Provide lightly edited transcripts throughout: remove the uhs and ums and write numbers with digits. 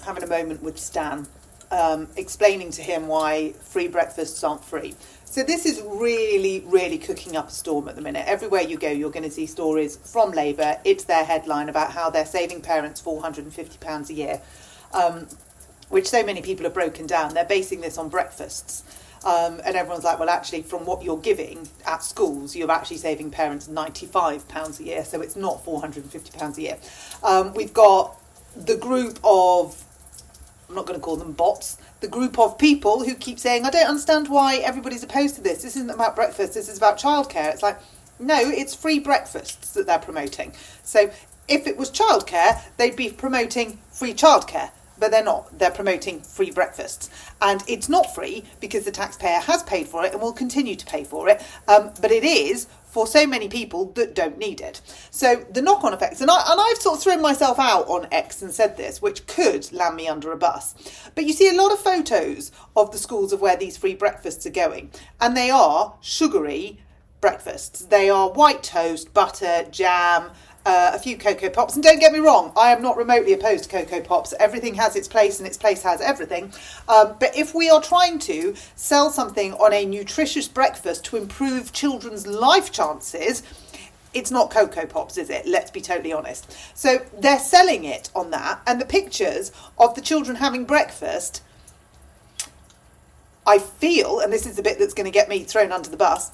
having a moment with Stan, explaining to him why free breakfasts aren't free. So this is really, really cooking up a storm at the minute. Everywhere you go, you're going to see stories from Labour. It's their headline about how they're saving parents £450 a year, which so many people have broken down. They're basing this on breakfasts. And everyone's like, well, actually, from what you're giving at schools, you're actually saving parents £95 a year. So it's not £450 a year. We've got the group of, I'm not going to call them bots, the group of people who keep saying, I don't understand why everybody's opposed to this. This isn't about breakfast. This is about childcare. It's like, no, it's free breakfasts that they're promoting. So if it was childcare, they'd be promoting free childcare. But they're not. They're promoting free breakfasts. And it's not free because the taxpayer has paid for it and will continue to pay for it. But it is for so many people that don't need it. So the knock-on effects, and I've sort of thrown myself out on X and said this, which could land me under a bus. But you see a lot of photos of the schools of where these free breakfasts are going. And they are sugary breakfasts. They are white toast, butter, jam, a few Cocoa Pops. And don't get me wrong, I am not remotely opposed to Cocoa Pops. Everything has its place and its place has everything. But if we are trying to sell something on a nutritious breakfast to improve children's life chances, it's not Cocoa Pops, is it? Let's be totally honest. So they're selling it on that. And the pictures of the children having breakfast, I feel, and this is the bit that's going to get me thrown under the bus,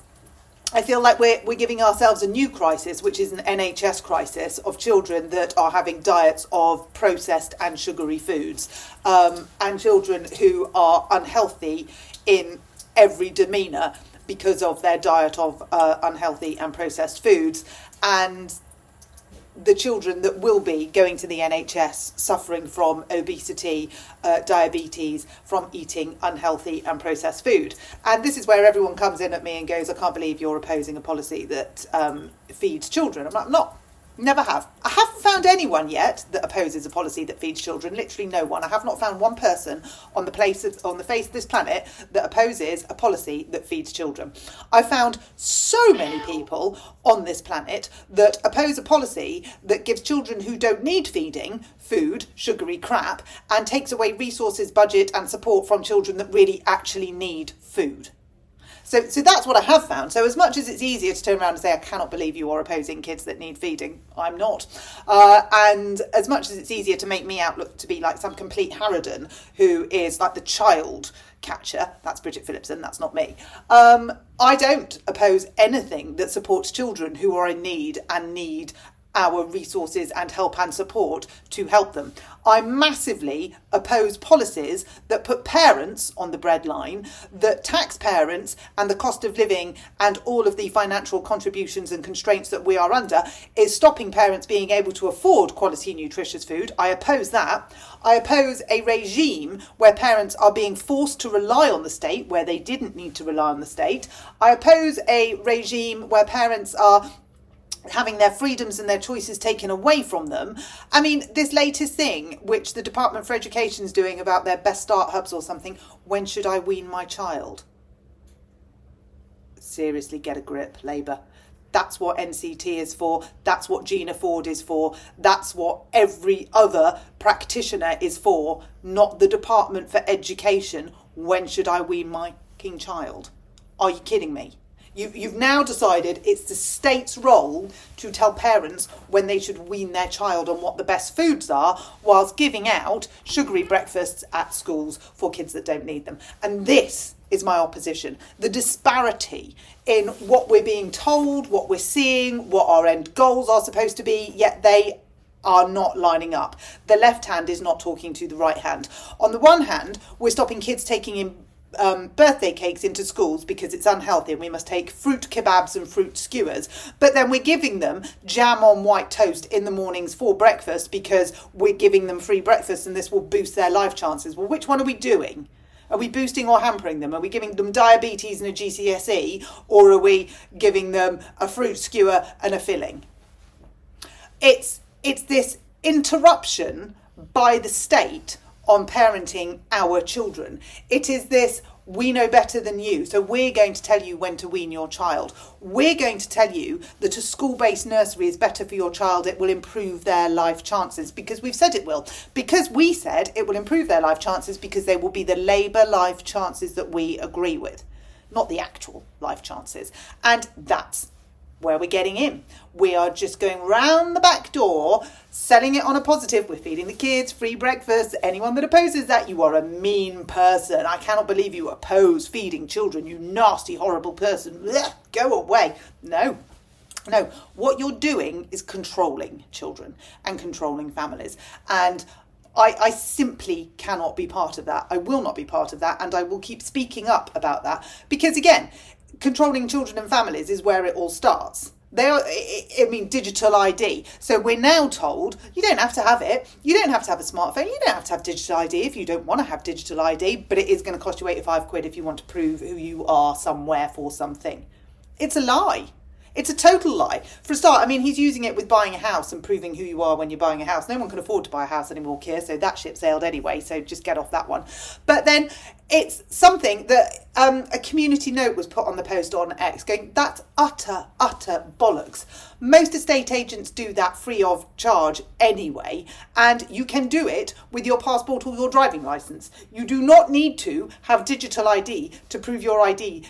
I feel like we're giving ourselves a new crisis, which is an NHS crisis of children that are having diets of processed and sugary foods, and children who are unhealthy in every demeanour because of their diet of unhealthy and processed foods, and the children that will be going to the NHS suffering from obesity, diabetes, from eating unhealthy and processed food. And this is where everyone comes in at me and goes, I can't believe you're opposing a policy that feeds children. I'm like, not. Never have. I haven't found anyone yet that opposes a policy that feeds children. Literally no one. I have not found one person on the face of this planet that opposes a policy that feeds children. I found so many people on this planet that oppose a policy that gives children who don't need feeding food, sugary crap, and takes away resources, budget and support from children that really actually need food. So that's what I have found. So as much as it's easier to turn around and say, I cannot believe you are opposing kids that need feeding, I'm not. And as much as it's easier to make me out look to be like some complete harridan who is like the child catcher, that's Bridget Phillipson, that's not me. I don't oppose anything that supports children who are in need and need our resources and help and support to help them. I massively oppose policies that put parents on the breadline, that tax parents and the cost of living and all of the financial contributions and constraints that we are under is stopping parents being able to afford quality nutritious food. I oppose that. I oppose a regime where parents are being forced to rely on the state where they didn't need to rely on the state. I oppose a regime where parents are having their freedoms and their choices taken away from them. I mean, this latest thing, which the Department for Education is doing about their best start hubs or something, when should I wean my child? Seriously, get a grip, Labour. That's what NCT is for. That's what Gina Ford is for. That's what every other practitioner is for, not the Department for Education. When should I wean my king child? Are you kidding me? You've now decided it's the state's role to tell parents when they should wean their child on what the best foods are, whilst giving out sugary breakfasts at schools for kids that don't need them. And this is my opposition. The disparity in what we're being told, what we're seeing, what our end goals are supposed to be, yet they are not lining up. The left hand is not talking to the right hand. On the one hand, we're stopping kids taking in birthday cakes into schools because it's unhealthy and we must take fruit kebabs and fruit skewers, but then we're giving them jam on white toast in the mornings for breakfast because we're giving them free breakfast and this will boost their life chances. Well, which one are we doing? Are we boosting or hampering them? Are we giving them diabetes and a GCSE, or are we giving them a fruit skewer and a filling? It's this interruption by the state on parenting our children. It is this we know better than you, so we're going to tell you when to wean your child. We're going to tell you that a school-based nursery is better for your child. It will improve their life chances because we've said it will. Because we said it will improve their life chances because they will be the Labour life chances that we agree with, not the actual life chances. And that's where we're getting in. We are just going round the back door, selling it on a positive. We're feeding the kids, free breakfast. Anyone that opposes that, you are a mean person. I cannot believe you oppose feeding children, you nasty, horrible person. Blech, go away. No, what you're doing is controlling children and controlling families. And I simply cannot be part of that. I will not be part of that. And I will keep speaking up about that. Because again, controlling children and families is where it all starts. Digital ID. So we're now told you don't have to have it. You don't have to have a smartphone. You don't have to have digital ID if you don't want to have digital ID, but it is going to cost you 85 quid if you want to prove who you are somewhere for something. It's a lie. It's a total lie. For a start, he's using it with buying a house and proving who you are when you're buying a house. No one can afford to buy a house anymore, Keir, so that ship sailed anyway, so just get off that one. But then it's something that a community note was put on the post on X going, that's utter bollocks. Most estate agents do that free of charge anyway, and you can do it with your passport or your driving licence. You do not need to have digital ID to prove your ID,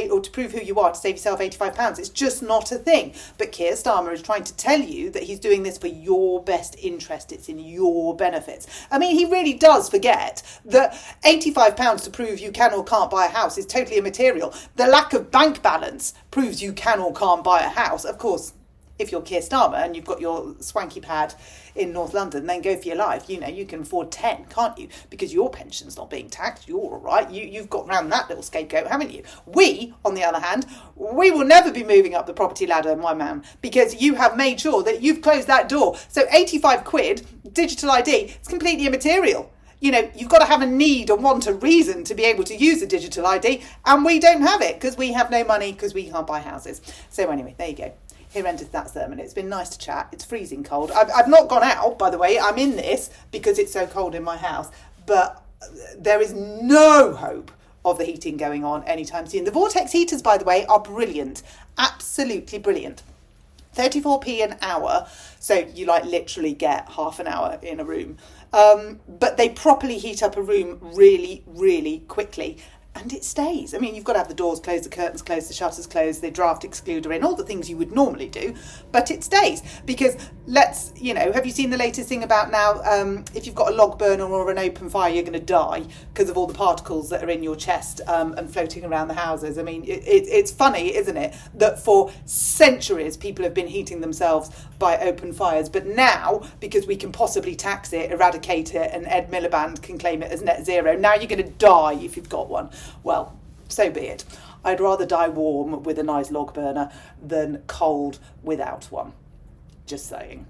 or to prove who you are, to save yourself £85. It's just not a thing. But Keir Starmer is trying to tell you that he's doing this for your best interest. It's in your benefits. He really does forget that £85 to prove you can or can't buy a house is totally immaterial. The lack of bank balance proves you can or can't buy a house. Of course, if you're Keir Starmer and you've got your swanky pad in North London, then go for your life. You can afford 10, can't you? Because your pension's not being taxed. You're all right. You've got round that little scapegoat, haven't you? We, on the other hand, we will never be moving up the property ladder, my man, because you have made sure that you've closed that door. So 85 quid, digital ID, it's completely immaterial. You've got to have a need, a want, a reason to be able to use a digital ID, and we don't have it because we have no money because we can't buy houses. So anyway, there you go. Here endeth that sermon. It's been nice to chat. It's freezing cold. I've not gone out, by the way. I'm in this because it's so cold in my house. But there is no hope of the heating going on anytime soon. The Vortex heaters, by the way, are brilliant. Absolutely brilliant. 34p an hour. So you literally get half an hour in a room. But they properly heat up a room really, really quickly. And it stays. You've got to have the doors closed, the curtains closed, the shutters closed, the draft excluder in, all the things you would normally do, but it stays. Because have you seen the latest thing about now, if you've got a log burner or an open fire, you're going to die because of all the particles that are in your chest and floating around the houses. It's funny, isn't it, that for centuries people have been heating themselves by open fires, but now, because we can possibly tax it, eradicate it, and Ed Miliband can claim it as net zero, now you're going to die if you've got one. Well, so be it. I'd rather die warm with a nice log burner than cold without one. Just saying.